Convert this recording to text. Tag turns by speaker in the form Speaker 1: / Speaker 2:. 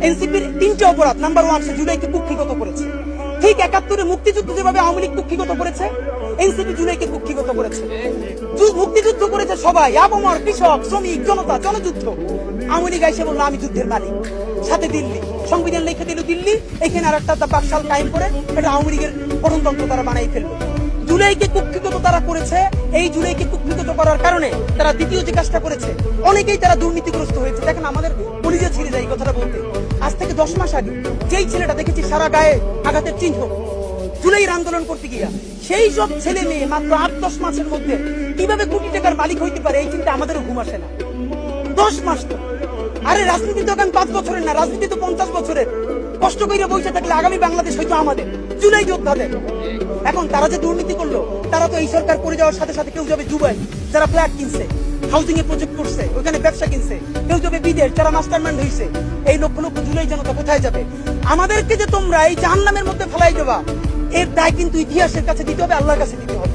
Speaker 1: এনসিপির তিনটে অপরাধ। নাম্বার 1, সে জুলাইকে কুক্ষিগত করেছে। ঠিক 71-এ মুক্তিযুদ্ধ যেভাবে আওয়ামী লীগ কুক্ষিগত করেছে, এনসিপি জুলাইকে কুক্ষিগত করেছে। মুক্তিযুদ্ধ করেছে সবাই, আবমর, কৃষক, শ্রমিক, জনতা, জনযুদ্ধ। আওয়ামী লীগ এসে বললো আমি যুদ্ধের মালিক। সাথে দিল্লি সংবিধান লিখে দিল দিল্লি, এখানে আর একটা বাকশাল কায়েম করে এটা আওয়ামী লীগের গঠনতন্ত্র তারা বানাই ফেললো। জুলাইকে কুক্ষিগত তারা করেছে। এই জুলাইকে কুক্ষিগত করার কারণে তারা দ্বিতীয় যে কাজটা করেছে, অনেকেই তারা দুর্নীতিগ্রস্ত হয়েছে। দেখেন, আমাদের পরিচয় ছিঁড়ে যায় এই কথাটা বলতে। আজ থেকে 10 মাস আগে যেই ছেলেটা দেখেছি সারা গায়ে আঘাতের চিহ্ন জুলাইয়ের আন্দোলন করতে গিয়া, সেই সব ছেলে মেয়ে মাত্র 8-10 মাসের মধ্যে কিভাবে কোটি টাকার মালিক হইতে পারে, এই চিন্তা আমাদেরও ঘুম আসে না। 10 মাস তো, আরে রাজনীতি তো এখন 5 বছরের না, রাজনীতি তো 50 বছরের। কষ্ট করে বসে থাকলে আগামী বাংলাদেশ হয়তো আমাদের, জুলাই যোদ্ধাদের। এখন তারা যে দুর্নীতি করলো, তারা তো এই সরকার করে যাওয়ার সাথে সাথে কেউ যাবে দুবাই, যারা ফ্ল্যাট কিনছে, হাউজিং এ প্রজেক্ট করছে, ওখানে ব্যবসা কিনছে, কেউ যাবে বিদেশ, যারা মাস্টারমাইন্ড হয়েছে। এই লক্ষ লক্ষ জুলাই জনতা কোথায় যাবে? আমাদেরকে যে তোমরা এই জাহান্নামের মধ্যে ফেলাই দেবা, এর দায় কিন্তু ইতিহাসের কাছে দিতে হবে, আল্লাহর কাছে দিতে হবে।